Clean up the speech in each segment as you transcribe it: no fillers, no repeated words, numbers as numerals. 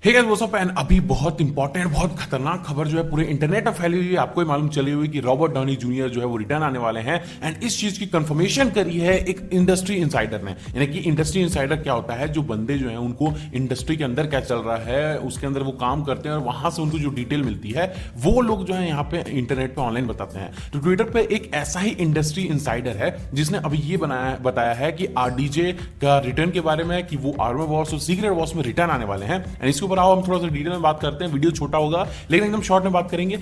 Hey guys what's up and अभी बहुत important बहुत खतरनाक खबर जो है पूरे इंटरनेट में फैली हुई है। आपको ही मालूम चली हुई कि रॉबर्ट डॉनी जूनियर जो है वो रिटर्न आने वाले हैं एंड इस चीज की कंफर्मेशन करी है एक इंडस्ट्री इनसाइडर ने। यानी कि इंडस्ट्री इनसाइडर क्या होता है, जो बंदे जो है उनको इंडस्ट्री के अंदर क्या चल रहा है उसके अंदर वो काम करते हैं और वहां से उनको जो डिटेल मिलती है वो लोग जो है यहाँ पे इंटरनेट पे ऑनलाइन बताते हैं। तो ट्विटर पे एक ऐसा ही इंडस्ट्री इनसाइडर है जिसने अभी ये बताया है कि आरडीजे का रिटर्न के बारे में, कि वो आर्मर वॉर्स और सीक्रेट वॉर्स में रिटर्न आने वाले हैं। एंड इसके ऊपर आओ हम थोड़ा सा डिटेल में बात करते हैं। वीडियो छोटा होगा लेकिन एकदम शॉर्ट में बात करेंगे।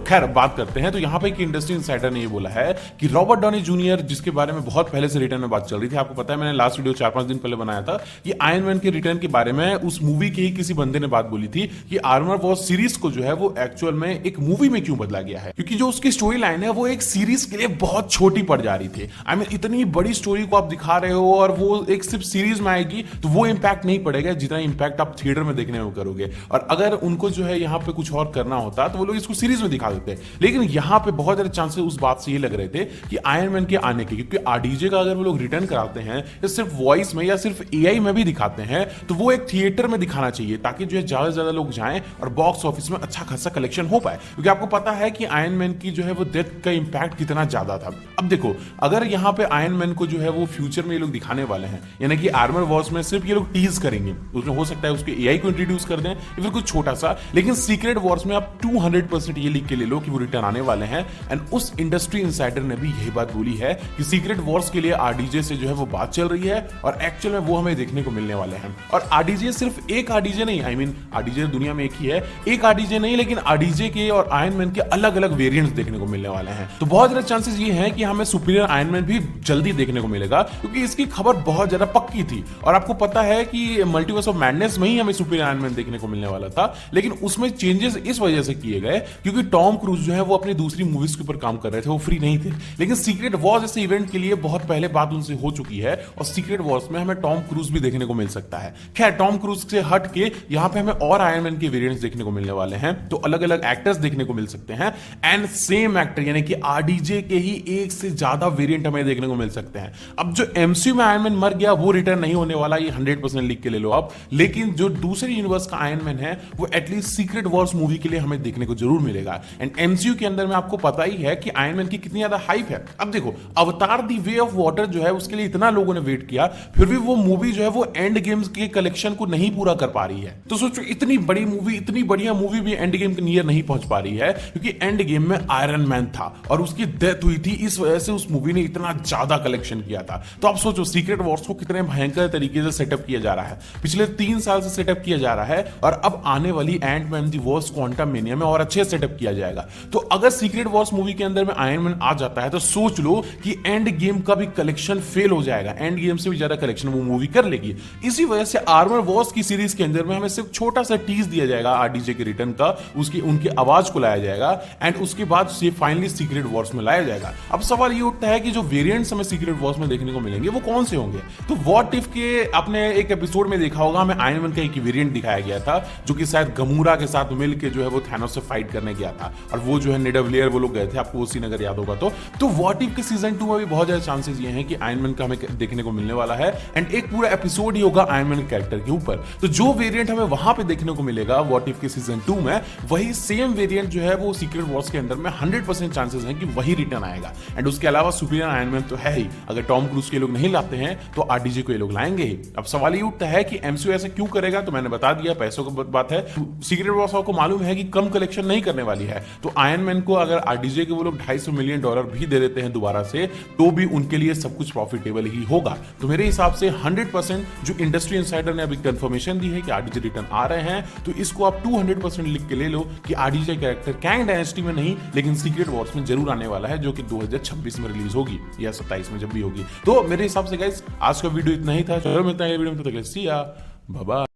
खैर बात करते हैं। तो यहाँ पे एक इंडस्ट्री इनसाइडर ने ये बोला है कि रॉबर्ट डॉनी जूनियर, जिसके बारे में बहुत पहले से रिटर्न में बात चल रही थी, आपको पता है मैंने लास्ट वीडियो 4-5 दिन पहले बनाया था कि आयरन मैन के रिटर्न के बारे में उस मूवी के ही किसी बंदे ने बात बोली थी कि आर्मर वॉर्स सीरीज को जो है वो एक्चुअल में एक मूवी में क्यों बदला गया है, क्योंकि जो उसकी स्टोरी लाइन है वो एक सीरीज के लिए बहुत छोटी पड़ जा रही थी। आई मीन इतनी बड़ी स्टोरी को आप दिखा रहे हो और वो एक सिर्फ सीरीज में आएगी तो वो इंपैक्ट नहीं पड़ेगा जितना इंपैक्ट आप थिएटर में देखने में करोगे। और अगर उनको जो है यहाँ पे कुछ और करना होता तो वो लोग इसको सीरीज में दिखा देते। लेकिन यहाँ पे बहुत ज्यादा चांसेस उस बात से ये लग रहे थे कि आयरन मैन के आने के, क्योंकि आरडीजे का अगर वो लोग रिटर्न कराते हैं या सिर्फ वॉइस में या सिर्फ एआई में भी दिखाते हैं तो वो एक थिएटर में दिखाना चाहिए ताकि जो है ज्यादा से ज्यादा लोग जाएं और बॉक्स ऑफिस में अच्छा खासा कलेक्शन हो पाए। क्योंकि आपको पता है कि आयरन मैन की जो है वो डेथ का इंपैक्ट कितना ज्यादा था। अब देखो, अगर यहाँ पे आयरन मैन को जो है वो फ्यूचर में ये लोग दिखाने वाले हैं, यानी कि आर्मर वॉर्स में सिर्फ ये लोग टीज करेंगे, उसमें हो सकता है उसके एआई को इंट्रोड्यूस कर दें या फिर कुछ छोटा सा, लेकिन सीक्रेट वॉर्स में आप 200% ये लिख के ले लो कि वो रिटर्न आने वाले हैं। एंड उस इंडस्ट्री इनसाइडर ने भी यही बात बोली है कि सीक्रेट वॉर्स के लिए आरडीजे से जो है वो बात चल रही है और एक्चुअल में वो हमें देखने को मिलने वाले हैं। और आरडीजे सिर्फ एक आरडीजे नहीं, आई मीन आरडीजे दुनिया में एक ही है, एक आरडीजे नहीं, लेकिन आरडीजे के और आयरन मैन के अलग अलग वेरिएंट्स देखने को मिलने वाले हैं। तो बहुत ज्यादा चांसेस ये हैं कि हमें सुपीरियर आयरन मैन भी जल्दी देखने को मिलेगा, क्योंकि इसकी खबर बहुत ज्यादा पक्की थी। और आपको पता है कि मल्टीवर्स ऑफ मैडनेस में ही हमें सुपीरियर आयरन मैन देखने को मिलने वाला था, लेकिन उसमें चेंजेस इस वजह से किए गए क्योंकि टॉम क्रूज जो है वो अपनी दूसरी मूवीज के ऊपर काम कर रहे थे, वो फ्री नहीं थे। लेकिन सीक्रेट वॉर्स जैसे इवेंट के लिए बहुत पहले बात उनसे हो चुकी है और सीक्रेट वॉर्स में हमें टॉम क्रूज भी देखने को मिल सकता है। खैर टॉम क्रूज से हट के यहाँ पे हमें और आयरन मैन के वेरिएंट्स देखने को मिलने वाले हैं, तो अलग अलग एक्टर्स देखने को मिल सकते हैं एंड सेम एक्टर यानी कि आरडीजे के ही एक से ज्यादा वेरिएंट हमें देखने को मिल सकते हैं। अब जो एमसीयू में आयरन मैन मर गया वो रिटर्न नहीं होने वाला, ये 100% लिख के ले लो आप। लेकिन जो दूसरे यूनिवर्स का आयरन मैन है वो एटलीस्ट सीक्रेट वॉर्स मूवी के लिए हमें देखने को जरूर मिलेगा। एंड एमसीयू के अंदर में आपको पता ही है कि आयरन मैन की कितनी ज्यादा हाइप है। अब देखो, अवतार दी वे ऑफ वाटर जो है उसके लिए इतना लोगों ने वेट किया, फिर भी वो मूवी जो है वो एंड गेम्स के कलेक्शन को नहीं पूरा कर पा रही है। तो सोचो, इतनी बड़ी मूवी, इतनी बढ़िया मूवी भी एंड गेम के नियर नहीं पहुंच पा रही है, क्योंकि एंड गेम में आयरन मैन था और उसकी डेथ हुई थी, इस वजह से उस मूवी ने इतना ज्यादा कलेक्शन किया था। तो आप सोचो सीक्रेट वॉर्स को कितने भयंकर तरीके से सेटअप किया जा रहा है, पिछले 3 साल से सेटअप किया जा रहा है और अब आने वाली एंट मैन दी वॉर्स क्वांटममेनिया में और अच्छे सेटअप किया जाएगा। तो अगर सीक्रेट वॉर्स मूवी के अंदर में आयरन मैन आ जाता है तो सोच लो कि एंड गेम का भी कलेक्शन फेल हो जाएगा, एंड गेम से भी ज्यादा कलेक्शन वो मूवी कर लेगी। इसी वजह से आर्मर वॉर्स की सीरीज के अंदर में हमें सिर्फ छोटा सा टीज दिया जाएगा आरडीजे के रिटर्न का, उसकी उनकी आवाज को लाया जाएगा एंड उसके बाद से फाइनली सीक्रेट वॉर्स में लाया जाएगा। अब सवाल ये उठता है कि जो वेरिएंट्स हमें सीक्रेट वॉर्स में देखने को मिलेंगे वो कौन से होंगे। तो व्हाट इफ के आपने एक एपिसोड में देखा होगा, हमें आयरन मैन का एक वेरिएंट दिखाया गया था जो कि शायद गमूरा के साथ मिलकर जो है वो थैनोस से फाइट करने गया था और वो जो है निडावलियर वो लोग गए थे, आपको वो सीन अगर याद होगा तो व्हाट इफ के सीजन 2 में भी बहुत ज्यादा चांसेस ये हैं कि आयरन मैन का हमें देखने को मिलने वाला है एंड एक पूरा एपिसोड ही होगा आयरन मैन कैरेक्टर के ऊपर। तो जो वेरिएंट हमें वहां पे देखने को मिलेगा व्हाट इफ के सीजन 2 में, वही सेम वेरिएंट जो है वो सीक्रेट वॉर्स के अंदर में 100% चांसेस हैं कि वही रिटर्न आएगा। एंड उसके अलावा सुपीरियर आयरन मैन तो है ही, अगर टॉम क्रूज के लोग नहीं लाते हैं तो आरडीजे को ये लोग लाएंगे ही। अब सवाल ये उठता है कि एमसीयू ऐसा क्यों करेगा, तो मैंने बता दिया, पैसों की बात है। सीक्रेट वॉर्स को मालूम है कि कम कलेक्शन नहीं करने वाली है, तो आयरन मैन को अगर आरडीजे के वो लोग $250 मिलियन भी दे देते हैं दोबारा से, तो भी उनके लिए सब कुछ प्रॉफिटेबल ही होगा। तो मेरे हिसाब से 100% जो इंडस्ट्री इनसाइडर ने अभी कंफर्मेशन दी है कि आरडीजे रिटर्न आ रहे हैं, तो इसको आप 200% लिख के ले लो कि आरडीजे कैरेक्टर कैंग डायनेस्टी में नहीं लेकिन सीक्रेट वॉर्स में जरूर आने वाला है, जो कि 2026 में रिलीज होगी या 27 में जब भी होगी। तो मेरे हिसाब से गाइस आज का वीडियो इतना ही था। चलो मिलता है वीडियो में, तो सी या बाय।